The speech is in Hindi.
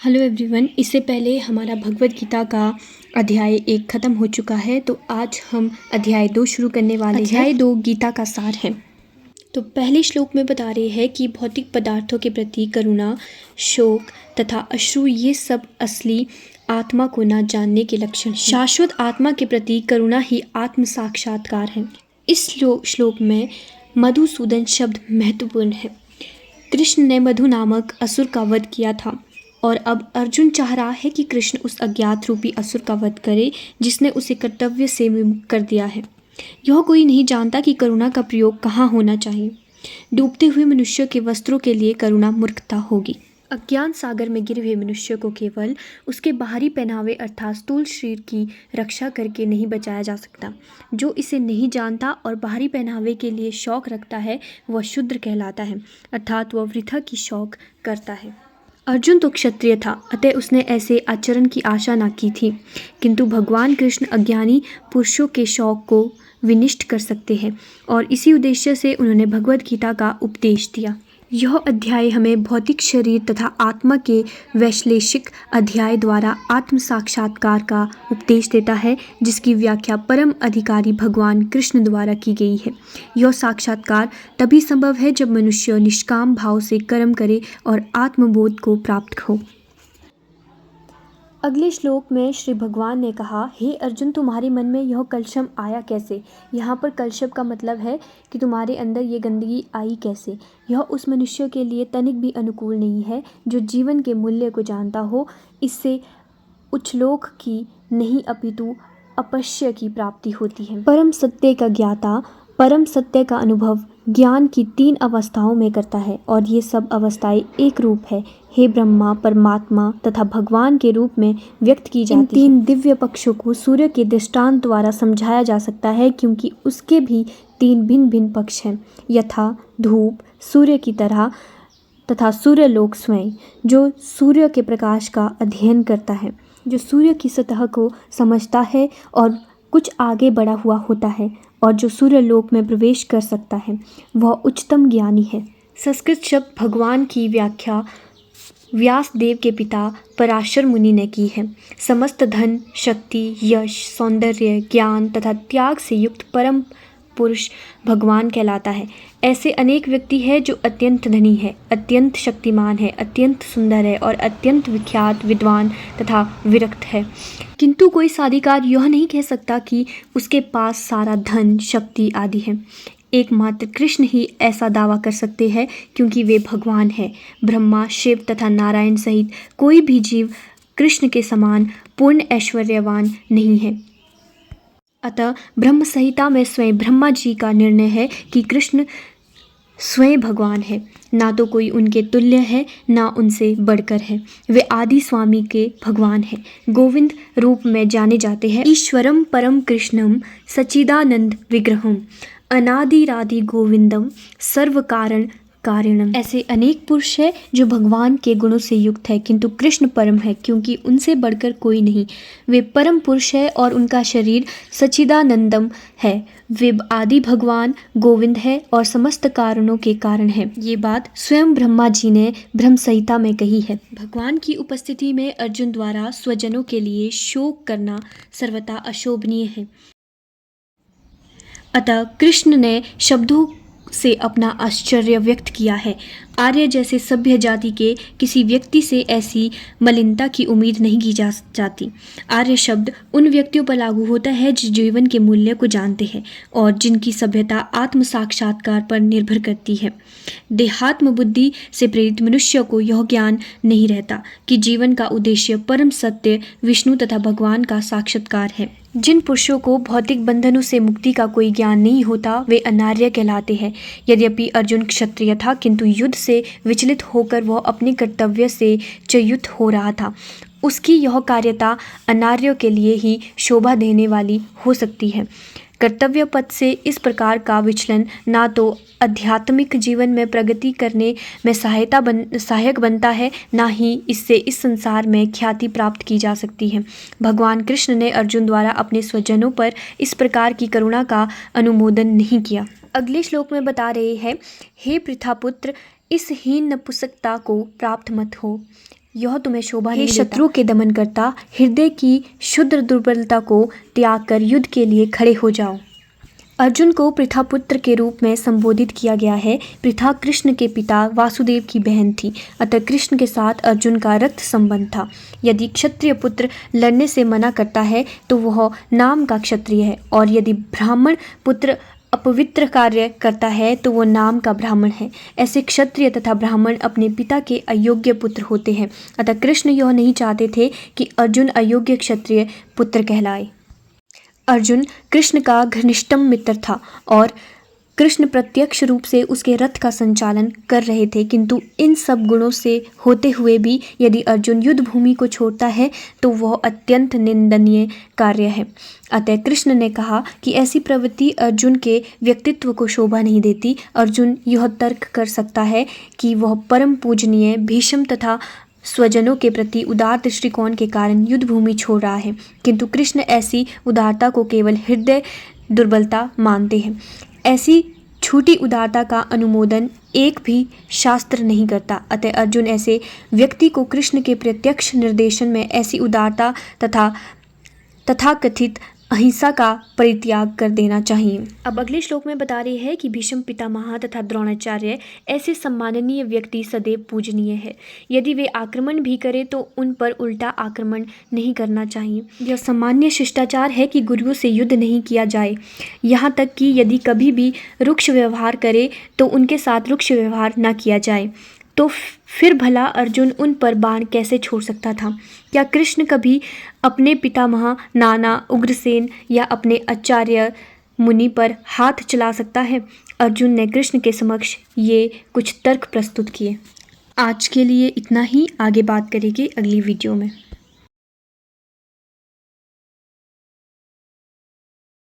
Hello everyone. इससे पहले हमारा भगवद गीता का अध्याय 1 खत्म हो चुका है, तो आज हम अध्याय 2 शुरू करने वाले हैं। अध्याय 2 गीता का सार है। तो पहले श्लोक में बता रहे हैं कि भौतिक पदार्थों के प्रति करुणा, शोक तथा अश्रु ये सब असली आत्मा को न जानने के लक्षण हैं। शाश्वत आत्मा के प्रति करुणा ही आत्म साक्षात्कार है। इस श्लोक में मधुसूदन शब्द महत्वपूर्ण है। कृष्ण ने मधु नामक असुर का वध किया था और अब अर्जुन चाह रहा है कि कृष्ण उस अज्ञात रूपी असुर का वध करे जिसने उसे कर्तव्य से विमुख कर दिया है। यह कोई नहीं जानता कि करुणा का प्रयोग कहाँ होना चाहिए। डूबते हुए मनुष्य के वस्त्रों के लिए करुणा मूर्खता होगी। अज्ञान सागर में गिरे हुए मनुष्य को केवल उसके बाहरी पहनावे अर्थात स्थूल शरीर की रक्षा करके नहीं बचाया जा सकता। जो इसे नहीं जानता और बाहरी पहनावे के लिए शौक रखता है वह शूद्र कहलाता है, अर्थात वह वृथा की शौक करता है। अर्जुन तो क्षत्रिय था, अतः उसने ऐसे आचरण की आशा न की थी, किंतु भगवान कृष्ण अज्ञानी पुरुषों के शौक को विनिष्ट कर सकते हैं और इसी उद्देश्य से उन्होंने भगवद गीता का उपदेश दिया। यह अध्याय हमें भौतिक शरीर तथा आत्मा के वैश्लेषिक अध्याय द्वारा आत्म साक्षात्कार का उपदेश देता है, जिसकी व्याख्या परम अधिकारी भगवान कृष्ण द्वारा की गई है। यह साक्षात्कार तभी संभव है जब मनुष्य निष्काम भाव से कर्म करे और आत्मबोध को प्राप्त हो। अगले श्लोक में श्री भगवान ने कहा, हे अर्जुन, तुम्हारे मन में यह कलशम आया कैसे। यहाँ पर कलशम का मतलब है कि तुम्हारे अंदर ये गंदगी आई कैसे। यह उस मनुष्य के लिए तनिक भी अनुकूल नहीं है जो जीवन के मूल्य को जानता हो। इससे उच्छलोक की नहीं अपितु अपश्य की प्राप्ति होती है। परम सत्य का ज्ञाता परम सत्य का अनुभव ज्ञान की 3 अवस्थाओं में करता है और ये सब अवस्थाएं एक रूप है। हे ब्रह्मा, परमात्मा तथा भगवान के रूप में व्यक्त की जाती है। इन 3 दिव्य पक्षों को सूर्य के दृष्टांत द्वारा समझाया जा सकता है, क्योंकि उसके भी 3 भिन्न भिन्न पक्ष हैं, यथा धूप सूर्य की तरह तथा सूर्यलोक स्वयं जो सूर्य के प्रकाश का अध्ययन करता है, जो सूर्य की सतह को समझता है और कुछ आगे बढ़ा हुआ होता है, और जो सूर्यलोक में प्रवेश कर सकता है वह उच्चतम ज्ञानी है। संस्कृत शब्द भगवान की व्याख्या व्यास देव के पिता पराशर मुनि ने की है। समस्त धन, शक्ति, यश, सौंदर्य, ज्ञान तथा त्याग से युक्त परम पुरुष भगवान कहलाता है। ऐसे अनेक व्यक्ति हैं जो अत्यंत धनी है, अत्यंत शक्तिमान है, अत्यंत सुंदर है और अत्यंत विख्यात, विद्वान तथा विरक्त है, किंतु कोई साधिकार यह नहीं कह सकता कि उसके पास सारा धन, शक्ति आदि है। एकमात्र कृष्ण ही ऐसा दावा कर सकते हैं, क्योंकि वे भगवान हैं। ब्रह्मा, शिव तथा नारायण सहित कोई भी जीव कृष्ण के समान पूर्ण ऐश्वर्यवान नहीं है। अतः ब्रह्म संहिता में स्वयं ब्रह्मा जी का निर्णय है कि कृष्ण स्वयं भगवान है, ना तो कोई उनके तुल्य है ना उनसे बढ़कर है। वे आदि स्वामी के भगवान हैं, गोविंद रूप में जाने जाते हैं। ईश्वरम परम कृष्णम सच्चिदानंद विग्रहम अनादिरादि गोविंदम सर्व कारण कारणम। ऐसे अनेक पुरुष है जो भगवान के गुणों से युक्त है, किंतु कृष्ण परम है, क्योंकि उनसे बढ़कर कोई नहीं। वे परम पुरुष है और उनका शरीर सच्चिदानंदम है। वे आदि भगवान गोविंद है और समस्त कारणों के कारण है। ये बात स्वयं ब्रह्मा जी ने ब्रह्म संहिता में कही है। भगवान की उपस्थिति में अर्जुन द्वारा स्वजनों के लिए शोक करना सर्वथा अशोभनीय है। अतः कृष्ण ने शब्दों से अपना आश्चर्य व्यक्त किया है। आर्य जैसे सभ्य जाति के किसी व्यक्ति से ऐसी मलिनता की उम्मीद नहीं की जाती। आर्य शब्द उन व्यक्तियों पर लागू होता है जो जीवन के मूल्य को जानते हैं और जिनकी सभ्यता आत्म साक्षात्कार पर निर्भर करती है। देहात्म बुद्धि से प्रेरित मनुष्य को यह ज्ञान नहीं रहता कि जीवन का उद्देश्य परम सत्य विष्णु तथा भगवान का साक्षात्कार है। जिन पुरुषों को भौतिक बंधनों से मुक्ति का कोई ज्ञान नहीं होता वे अनार्य कहलाते हैं। यद्यपि अर्जुन क्षत्रिय था, किंतु युद्ध से विचलित होकर वह अपने कर्तव्य से च्युत हो रहा था। उसकी यह कार्यता अनार्यों के लिए ही शोभा देने वाली हो सकती है। कर्तव्य पथ से इस प्रकार का विचलन ना तो आध्यात्मिक जीवन में प्रगति करने में सहायक बनता है, ना ही इससे इस संसार में ख्याति प्राप्त की जा सकती है। भगवान कृष्ण ने अर्जुन द्वारा अपने स्वजनों पर इस प्रकार की करुणा का अनुमोदन नहीं किया। अगले श्लोक में बता रहे हैं, हे पृथापुत्र, इस हीन नपुंसकता को प्राप्त मत हो। यह तुम्हें शोभा नहीं देता। शत्रु के दमन करता, हृदय की शुद्ध दुर्बलता को त्याग कर युद्ध के लिए खड़े हो जाओ। अर्जुन को पृथा पुत्र के रूप में संबोधित किया गया है। पृथा कृष्ण के पिता वासुदेव की बहन थी, अतः कृष्ण के साथ अर्जुन का रक्त संबंध था। यदि क्षत्रिय पुत्र लड़ने से मना करता है तो वह नाम का क्षत्रिय है, और यदि ब्राह्मण पुत्र अपवित्र कार्य करता है तो वो नाम का ब्राह्मण है। ऐसे क्षत्रिय तथा ब्राह्मण अपने पिता के अयोग्य पुत्र होते हैं, अतः कृष्ण यह नहीं चाहते थे कि अर्जुन अयोग्य क्षत्रिय पुत्र कहलाए। अर्जुन कृष्ण का घनिष्ठतम मित्र था और कृष्ण प्रत्यक्ष रूप से उसके रथ का संचालन कर रहे थे, किंतु इन सब गुणों से होते हुए भी यदि अर्जुन युद्ध भूमि को छोड़ता है तो वह अत्यंत निंदनीय कार्य है। अतः कृष्ण ने कहा कि ऐसी प्रवृत्ति अर्जुन के व्यक्तित्व को शोभा नहीं देती। अर्जुन यह तर्क कर सकता है कि वह परम पूजनीय भीष्म तथा स्वजनों के प्रति उदार दृष्टिकोण के कारण युद्ध भूमि छोड़ रहा है, किंतु कृष्ण ऐसी उदारता को केवल हृदय दुर्बलता मानते हैं। ऐसी झूठी उदारता का अनुमोदन एक भी शास्त्र नहीं करता। अतः अर्जुन ऐसे व्यक्ति को कृष्ण के प्रत्यक्ष निर्देशन में ऐसी उदारता तथाकथित अहिंसा का परित्याग कर देना चाहिए। अब अगले श्लोक में बता रही है कि भीष्म पितामह तथा द्रोणाचार्य ऐसे सम्माननीय व्यक्ति सदैव पूजनीय है। यदि वे आक्रमण भी करें तो उन पर उल्टा आक्रमण नहीं करना चाहिए। यह सामान्य शिष्टाचार है कि गुरुओं से युद्ध नहीं किया जाए। यहाँ तक कि यदि कभी भी रुक्ष व्यवहार करे तो उनके साथ रुक्ष व्यवहार न किया जाए। तो फिर भला अर्जुन उन पर बाण कैसे छोड़ सकता था? क्या कृष्ण कभी अपने पितामह नाना उग्रसेन या अपने आचार्य मुनि पर हाथ चला सकता है? अर्जुन ने कृष्ण के समक्ष ये कुछ तर्क प्रस्तुत किए। आज के लिए इतना ही, आगे बात करेंगे अगली वीडियो में।